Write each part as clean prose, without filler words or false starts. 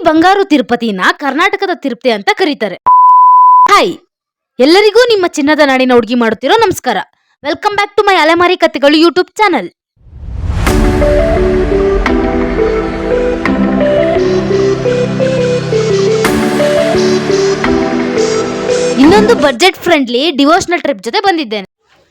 ಬಂಗಾರು ತಿರುಪತಿನ ಕರ್ನಾಟಕದ ತಿರುಪತಿ ಅಂತ ಕರೀತಾರೆ. ಹಾಯ್, ಎಲ್ಲರಿಗೂ ನಿಮ್ಮ ಚಿನ್ನದ ನಾಡಿನ ಹುಡುಗಿ ಮಾಡುತ್ತಿರೋ ನಮಸ್ಕಾರ. ವೆಲ್ಕಮ್ ಬ್ಯಾಕ್ ಟು ಮೈ ಅಲೆಮಾರಿ ಕಥೆಗಳು ಯೂಟ್ಯೂಬ್ ಚಾನಲ್. ಇನ್ನೊಂದು ಬಜೆಟ್ ಫ್ರೆಂಡ್ಲಿ ಡಿವೋಷನಲ್ ಟ್ರಿಪ್ ಜೊತೆ ಬಂದಿದ್ದೇನೆ.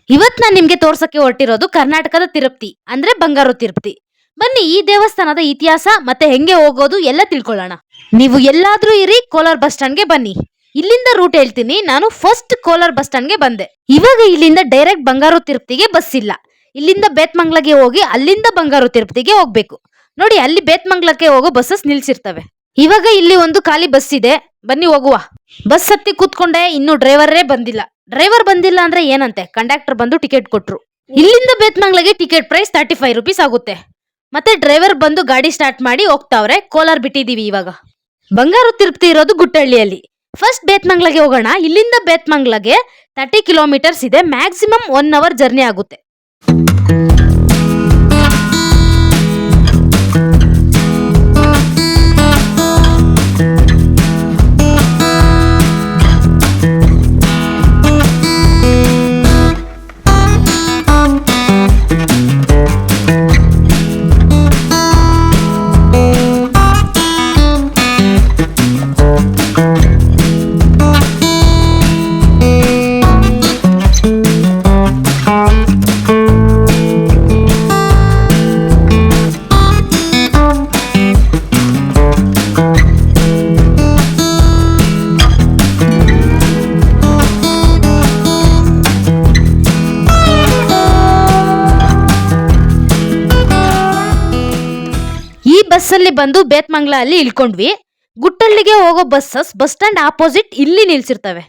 ಇವತ್ತು ನಾನು ನಿಮ್ಗೆ ತೋರ್ಸಕ್ಕೆ ಹೊರಟಿರೋದು ಕರ್ನಾಟಕದ ತಿರುಪತಿ ಅಂದ್ರೆ ಬಂಗಾರು ತಿರುಪತಿ. ಬನ್ನಿ ಈ ದೇವಸ್ಥಾನದ ಇತಿಹಾಸ ಮತ್ತೆ ಹೆಂಗೆ ಹೋಗೋದು ಎಲ್ಲ ತಿಳ್ಕೊಳ್ಳೋಣ. ನೀವು ಎಲ್ಲಾದ್ರೂ ಇರಿ, ಕೋಲಾರ ಬಸ್ ಸ್ಟ್ಯಾಂಡ್ಗೆ ಬನ್ನಿ. ಇಲ್ಲಿಂದ ರೂಟ್ ಹೇಳ್ತೀನಿ. ನಾನು ಫಸ್ಟ್ ಕೋಲಾರ ಬಸ್ ಸ್ಟ್ಯಾಂಡ್ಗೆ ಬಂದೆ. ಇವಾಗ ಇಲ್ಲಿಂದ ಡೈರೆಕ್ಟ್ ಬಂಗಾರು ತಿರುಪತಿಗೆ ಬಸ್ ಇಲ್ಲ. ಇಲ್ಲಿಂದ ಬೇತ್ಮಂಗ್ಲಗೆ ಹೋಗಿ ಅಲ್ಲಿಂದ ಬಂಗಾರು ತಿರುಪತಿಗೆ ಹೋಗ್ಬೇಕು. ನೋಡಿ, ಅಲ್ಲಿ ಬೇತ್ಮಂಗ್ಲಕ್ಕೆ ಹೋಗೋ ಬಸ್ಸಸ್ ನಿಲ್ಸಿರ್ತವೆ. ಇವಾಗ ಇಲ್ಲಿ ಒಂದು ಖಾಲಿ ಬಸ್ ಇದೆ, ಬನ್ನಿ ಹೋಗುವ. ಬಸ್ ಹತ್ತಿ ಕೂತ್ಕೊಂಡೆ, ಇನ್ನು ಡ್ರೈವರೇ ಬಂದಿಲ್ಲ. ಡ್ರೈವರ್ ಬಂದಿಲ್ಲ ಅಂದ್ರೆ ಏನಂತೆ, ಕಂಡಕ್ಟರ್ ಬಂದು ಟಿಕೆಟ್ ಕೊಟ್ರು. ಇಲ್ಲಿಂದ ಬೇತ್ಮಂಗ್ಲಗೆ ಟಿಕೆಟ್ ಪ್ರೈಸ್ 35 ರೂಪೀಸ್ ಆಗುತ್ತೆ. ಮತ್ತೆ ಡ್ರೈವರ್ ಬಂದು ಗಾಡಿ ಸ್ಟಾರ್ಟ್ ಮಾಡಿ ಹೋಗ್ತಾವ್ರೆ. ಕೋಲಾರ ಬಿಟ್ಟಿದೀವಿ ಇವಾಗ. ಬಂಗಾರು ತಿರುಪತಿ ಇರೋದು ಗುಟ್ಟಹಳ್ಳಿಯಲ್ಲಿ. ಫಸ್ಟ್ ಬೇತ್ಮಂಗ್ಲಗೆ ಹೋಗೋಣ. ಇಲ್ಲಿಂದ ಬೇತ್ಮಂಗ್ಲಗೆ 30 ಕಿಲೋಮೀಟರ್ಸ್ ಇದೆ. ಮ್ಯಾಕ್ಸಿಮಮ್ 1 ಅವರ್ ಜರ್ನಿ ಆಗುತ್ತೆ. ಬಸ್ಸಲ್ಲಿ ಬಂದು ಬೇತ್ಮಂಗ್ಲ ಅಲ್ಲಿ ಇಳ್ಕೊಂಡ್ವಿ. ಗುಟ್ಟಹಳ್ಳಿಗೆ ಹೋಗೋ ಬಸ್ಸಸ್ ಬಸ್ ಸ್ಟ್ಯಾಂಡ್ ಆಪೋಸಿಟ್ ಇಲ್ಲಿ ನಿಲ್ಸಿರ್ತವೆ.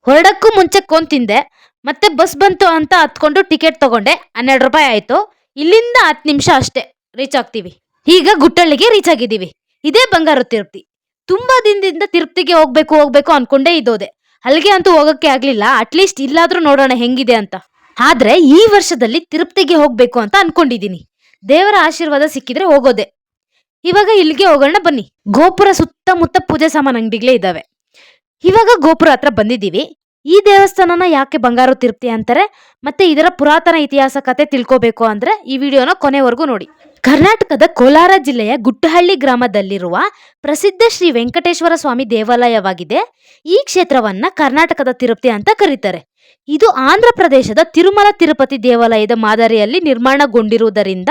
ಹೊರಡಕ್ಕೂ ಮುಂಚೆ ಕೋನ್ ತಿಂದೆ. ಮತ್ತೆ ಬಸ್ ಬಂತು ಅಂತ ಹತ್ಕೊಂಡು ಟಿಕೆಟ್ ತಗೊಂಡೆ. 12 ರೂಪಾಯಿ ಆಯ್ತು. ಇಲ್ಲಿಂದ 10 ನಿಮಿಷ ಅಷ್ಟೇ ರೀಚ್ ಆಗ್ತೀವಿ. ಈಗ ಗುಟ್ಟಹಳ್ಳಿಗೆ ರೀಚ್ ಆಗಿದ್ದೀವಿ. ಇದೇ ಬಂಗಾರು ತಿರುಪತಿ. ತುಂಬಾ ದಿನದಿಂದ ತಿರುಪತಿಗೆ ಹೋಗ್ಬೇಕು ಅನ್ಕೊಂಡೇ ಇದ್ದೋದೆ. ಅಲ್ಲಿಗೆ ಅಂತೂ ಹೋಗಕ್ಕೆ ಆಗ್ಲಿಲ್ಲ. ಅಟ್ಲೀಸ್ಟ್ ಇಲ್ಲಾದ್ರೂ ನೋಡೋಣ ಹೆಂಗಿದೆ ಅಂತ. ಆದ್ರೆ ಈ ವರ್ಷದಲ್ಲಿ ತಿರುಪತಿಗೆ ಹೋಗ್ಬೇಕು ಅಂತ ಅನ್ಕೊಂಡಿದೀನಿ. ದೇವರ ಆಶೀರ್ವಾದ ಸಿಕ್ಕಿದ್ರೆ ಹೋಗೋದೆ. ಇವಾಗ ಇಲ್ಲಿಗೆ ಹೋಗೋಣ ಬನ್ನಿ. ಗೋಪುರ ಸುತ್ತಮುತ್ತ ಪೂಜೆ ಸಾಮಾನ್ ಅಂಗಡಿಗಳೇ ಇದಾವೆ. ಇವಾಗ ಗೋಪುರ ಹತ್ರ ಬಂದಿದ್ದೀವಿ. ಈ ದೇವಸ್ಥಾನನ ಯಾಕೆ ಬಂಗಾರು ತಿರುಪತಿ ಅಂತಾರೆ ಮತ್ತೆ ಇದರ ಪುರಾತನ ಇತಿಹಾಸ ಕತೆ ತಿಳ್ಕೋಬೇಕು ಅಂದ್ರೆ ಈ ವಿಡಿಯೋನ ಕೊನೆವರೆಗೂ ನೋಡಿ. ಕರ್ನಾಟಕದ ಕೋಲಾರ ಜಿಲ್ಲೆಯ ಗುಟ್ಟಹಳ್ಳಿ ಗ್ರಾಮದಲ್ಲಿರುವ ಪ್ರಸಿದ್ಧ ಶ್ರೀ ವೆಂಕಟೇಶ್ವರ ಸ್ವಾಮಿ ದೇವಾಲಯವಾಗಿದೆ. ಈ ಕ್ಷೇತ್ರವನ್ನ ಕರ್ನಾಟಕದ ತಿರುಪತಿ ಅಂತ ಕರೀತಾರೆ. ಇದು ಆಂಧ್ರ ಪ್ರದೇಶದ ತಿರುಮಲ ತಿರುಪತಿ ದೇವಾಲಯದ ಮಾದರಿಯಲ್ಲಿ ನಿರ್ಮಾಣಗೊಂಡಿರುವುದರಿಂದ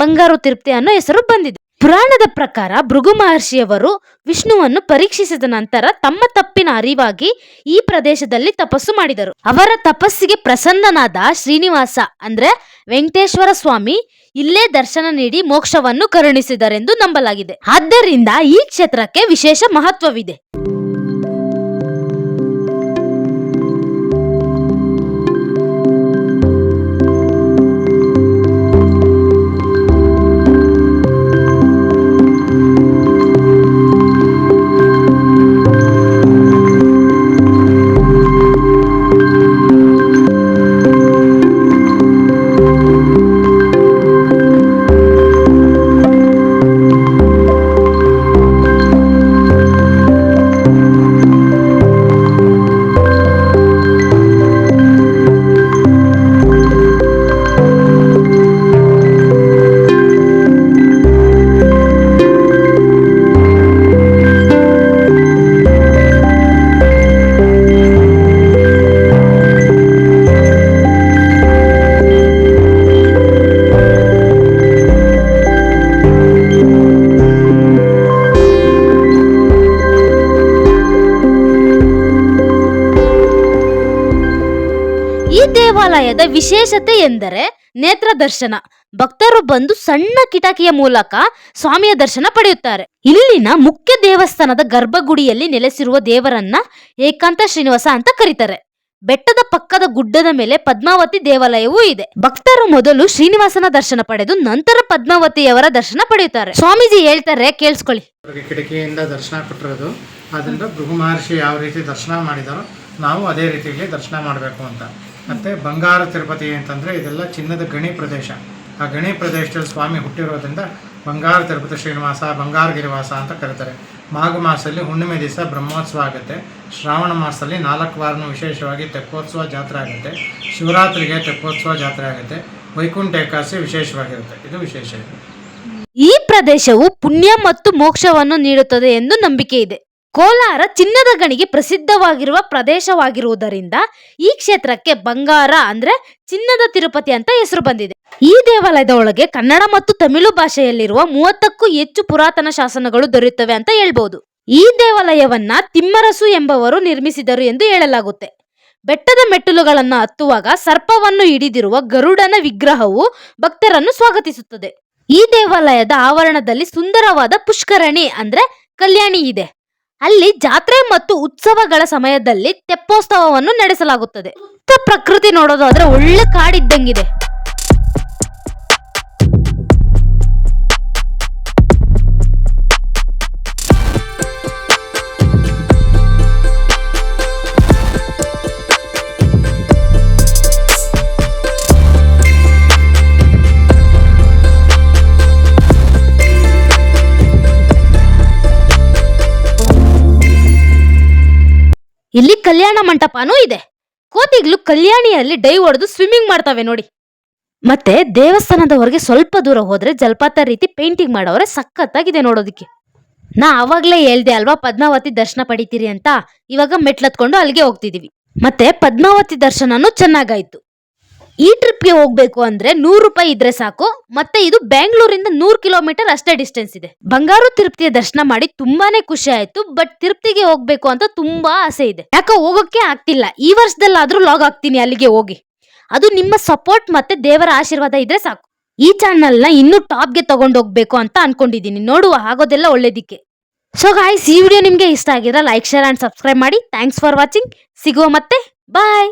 ಬಂಗಾರು ತಿರುಪತಿ ಅನ್ನೋ ಹೆಸರು ಬಂದಿದೆ. ಪುರಾಣದ ಪ್ರಕಾರ ಭೃಗು ಮಹರ್ಷಿಯವರು ವಿಷ್ಣುವನ್ನು ಪರೀಕ್ಷಿಸಿದ ನಂತರ ತಮ್ಮ ತಪ್ಪಿನ ಅರಿವಾಗಿ ಈ ಪ್ರದೇಶದಲ್ಲಿ ತಪಸ್ಸು ಮಾಡಿದರು. ಅವರ ತಪಸ್ಸಿಗೆ ಪ್ರಸನ್ನನಾದ ಶ್ರೀನಿವಾಸ ಅಂದ್ರೆ ವೆಂಕಟೇಶ್ವರ ಸ್ವಾಮಿ ಇಲ್ಲೇ ದರ್ಶನ ನೀಡಿ ಮೋಕ್ಷವನ್ನು ಕರುಣಿಸಿದರೆಂದು ನಂಬಲಾಗಿದೆ. ಆದ್ದರಿಂದ ಈ ಕ್ಷೇತ್ರಕ್ಕೆ ವಿಶೇಷ ಮಹತ್ವವಿದೆ. ಈ ದೇವಾಲಯದ ವಿಶೇಷತೆ ಎಂದರೆ ನೇತ್ರ ದರ್ಶನ. ಭಕ್ತರು ಬಂದು ಸಣ್ಣ ಕಿಟಕಿಯ ಮೂಲಕ ಸ್ವಾಮಿಯ ದರ್ಶನ ಪಡೆಯುತ್ತಾರೆ. ಇಲ್ಲಿನ ಮುಖ್ಯ ದೇವಸ್ಥಾನದ ಗರ್ಭಗುಡಿಯಲ್ಲಿ ನೆಲೆಸಿರುವ ದೇವರನ್ನ ಏಕಾಂತ ಶ್ರೀನಿವಾಸ ಅಂತ ಕರೀತಾರೆ. ಬೆಟ್ಟದ ಪಕ್ಕದ ಗುಡ್ಡದ ಮೇಲೆ ಪದ್ಮಾವತಿ ದೇವಾಲಯವೂ ಇದೆ. ಭಕ್ತರು ಮೊದಲು ಶ್ರೀನಿವಾಸನ ದರ್ಶನ ಪಡೆದು ನಂತರ ಪದ್ಮಾವತಿಯವರ ದರ್ಶನ ಪಡೆಯುತ್ತಾರೆ. ಸ್ವಾಮೀಜಿ ಹೇಳ್ತಾರೆ, ಕೇಳಿಸ್ಕೊಳ್ಳಿ. ಕಿಟಕಿಯಿಂದ ದರ್ಶನ ಕೊಟ್ಟಿರೋದು. ಅದರಿಂದ ಭೃಗು ಮಹರ್ಷಿ ಯಾವ ರೀತಿ ದರ್ಶನ ಮಾಡಿದಾರೋ ನಾವು ಅದೇ ರೀತಿಯಲ್ಲಿ ದರ್ಶನ ಮಾಡಬೇಕು ಅಂತ. ಮತ್ತು ಬಂಗಾರ ತಿರುಪತಿ ಅಂತಂದರೆ ಇದೆಲ್ಲ ಚಿನ್ನದ ಗಣಿ ಪ್ರದೇಶ. ಆ ಗಣಿ ಪ್ರದೇಶದಲ್ಲಿ ಸ್ವಾಮಿ ಹುಟ್ಟಿರೋದ್ರಿಂದ ಬಂಗಾರ ತಿರುಪತಿ ಶ್ರೀನಿವಾಸ, ಬಂಗಾರ ಗಿರಿವಾಸ ಅಂತ ಕರೀತಾರೆ. ಮಾಘ ಮಾಸದಲ್ಲಿ ಹುಣ್ಣಿಮೆ ದಿವಸ ಬ್ರಹ್ಮೋತ್ಸವ ಆಗುತ್ತೆ. ಶ್ರಾವಣ ಮಾಸದಲ್ಲಿ 4 ವಾರನೂ ವಿಶೇಷವಾಗಿ ತೆಪ್ಪೋತ್ಸವ ಜಾತ್ರೆ ಆಗುತ್ತೆ. ಶಿವರಾತ್ರಿಗೆ ತೆಪ್ಪೋತ್ಸವ ಜಾತ್ರೆ ಆಗುತ್ತೆ. ವೈಕುಂಠ ಏಕಾದಶಿ ವಿಶೇಷವಾಗಿರುತ್ತೆ. ಇದು ವಿಶೇಷ ಇದೆ. ಈ ಪ್ರದೇಶವು ಪುಣ್ಯ ಮತ್ತು ಮೋಕ್ಷವನ್ನು ನೀಡುತ್ತದೆ ಎಂದು ನಂಬಿಕೆ ಇದೆ. ಕೋಲಾರ ಚಿನ್ನದ ಗಣಿಗೆ ಪ್ರಸಿದ್ಧವಾಗಿರುವ ಪ್ರದೇಶವಾಗಿರುವುದರಿಂದ ಈ ಕ್ಷೇತ್ರಕ್ಕೆ ಬಂಗಾರ ಅಂದ್ರೆ ಚಿನ್ನದ ತಿರುಪತಿ ಅಂತ ಹೆಸರು ಬಂದಿದೆ. ಈ ದೇವಾಲಯದ ಒಳಗೆ ಕನ್ನಡ ಮತ್ತು ತಮಿಳು ಭಾಷೆಯಲ್ಲಿರುವ 30ಕ್ಕೂ ಹೆಚ್ಚು ಪುರಾತನ ಶಾಸನಗಳು ದೊರೆಯುತ್ತವೆ ಅಂತ ಹೇಳ್ಬಹುದು. ಈ ದೇವಾಲಯವನ್ನ ತಿಮ್ಮರಸು ಎಂಬವರು ನಿರ್ಮಿಸಿದರು ಎಂದು ಹೇಳಲಾಗುತ್ತೆ. ಬೆಟ್ಟದ ಮೆಟ್ಟಿಲುಗಳನ್ನು ಹತ್ತುವಾಗ ಸರ್ಪವನ್ನು ಹಿಡಿದಿರುವ ಗರುಡನ ವಿಗ್ರಹವು ಭಕ್ತರನ್ನು ಸ್ವಾಗತಿಸುತ್ತದೆ. ಈ ದೇವಾಲಯದ ಆವರಣದಲ್ಲಿ ಸುಂದರವಾದ ಪುಷ್ಕರಣಿ ಅಂದ್ರೆ ಕಲ್ಯಾಣಿ ಇದೆ. ಅಲ್ಲಿ ಜಾತ್ರೆ ಮತ್ತು ಉತ್ಸವಗಳ ಸಮಯದಲ್ಲಿ ತೆಪ್ಪೋತ್ಸವವನ್ನು ನಡೆಸಲಾಗುತ್ತದೆ. ಪ್ರಕೃತಿ ನೋಡೋದಾದ್ರೆ ಒಳ್ಳೆ ಕಾಡಿದ್ದಂಗಿದೆ. ಇಲ್ಲಿ ಕಲ್ಯಾಣ ಮಂಟಪನೂ ಇದೆ. ಕೋತಿಗಳು ಕಲ್ಯಾಣಿಯಲ್ಲಿ ಡೈವ್ ಹೊಡೆದು ಸ್ವಿಮ್ಮಿಂಗ್ ಮಾಡ್ತವೆ ನೋಡಿ. ಮತ್ತೆ ದೇವಸ್ಥಾನದವರೆಗೆ ಸ್ವಲ್ಪ ದೂರ ಹೋದ್ರೆ ಜಲಪಾತ ರೀತಿ ಪೇಂಟಿಂಗ್ ಮಾಡವ್ರೆ, ಸಖತ್ತಾಗಿದೆ ನೋಡೋದಿಕ್ಕೆ. ನಾ ಆವಾಗ್ಲೇ ಹೇಳ್ದೆ ಅಲ್ವಾ ಪದ್ಮಾವತಿ ದರ್ಶನ ಪಡಿತೀರಿ ಅಂತ. ಇವಾಗ ಮೆಟ್ಲತ್ಕೊಂಡು ಅಲ್ಲಿಗೆ ಹೋಗ್ತಿದೀವಿ. ಮತ್ತೆ ಪದ್ಮಾವತಿ ದರ್ಶನನೂ ಚೆನ್ನಾಗಾಯ್ತು. ಈ ಟ್ರಿಪ್ಗೆ ಹೋಗ್ಬೇಕು ಅಂದ್ರೆ 100 ರೂಪಾಯಿ ಇದ್ರೆ ಸಾಕು. ಮತ್ತೆ ಇದು ಬೆಂಗಳೂರಿಂದ 100 ಕಿಲೋಮೀಟರ್ ಅಷ್ಟೇ ಡಿಸ್ಟೆನ್ಸ್ ಇದೆ. ಬಂಗಾರು ತಿರುಪತಿಯ ದರ್ಶನ ಮಾಡಿ ತುಂಬಾನೇ ಖುಷಿ ಆಯ್ತು. ಬಟ್ ತಿರುಪತಿಗೆ ಹೋಗ್ಬೇಕು ಅಂತ ತುಂಬಾ ಆಸೆ ಇದೆ. ಯಾಕೆ ಹೋಗೋಕೆ ಆಗ್ತಿಲ್ಲ. ಈ ವರ್ಷದಲ್ಲಾದ್ರೂ ಲಾಗ್ ಆಗ್ತೀನಿ ಅಲ್ಲಿಗೆ ಹೋಗಿ. ಅದು ನಿಮ್ಮ ಸಪೋರ್ಟ್ ಮತ್ತೆ ದೇವರ ಆಶೀರ್ವಾದ ಇದ್ರೆ ಸಾಕು. ಈ ಚಾನಲ್ ನ ಇನ್ನೂ ಟಾಪ್ಗೆ ತಗೊಂಡೋಗ್ಬೇಕು ಅಂತ ಅನ್ಕೊಂಡಿದೀನಿ. ನೋಡುವ, ಆಗೋದೆಲ್ಲ ಒಳ್ಳೇದಿಕ್ಕೆ. ಸೊ ಗಾಯ್ಸ್, ಈ ವಿಡಿಯೋ ನಿಮ್ಗೆ ಇಷ್ಟ ಆಗಿದ್ರೆ ಲೈಕ್, ಶೇರ್ ಅಂಡ್ ಸಬ್ಸ್ಕ್ರೈಬ್ ಮಾಡಿ. Thanks for watching. ಸಿಗುವ ಮತ್ತೆ. ಬಾಯ್.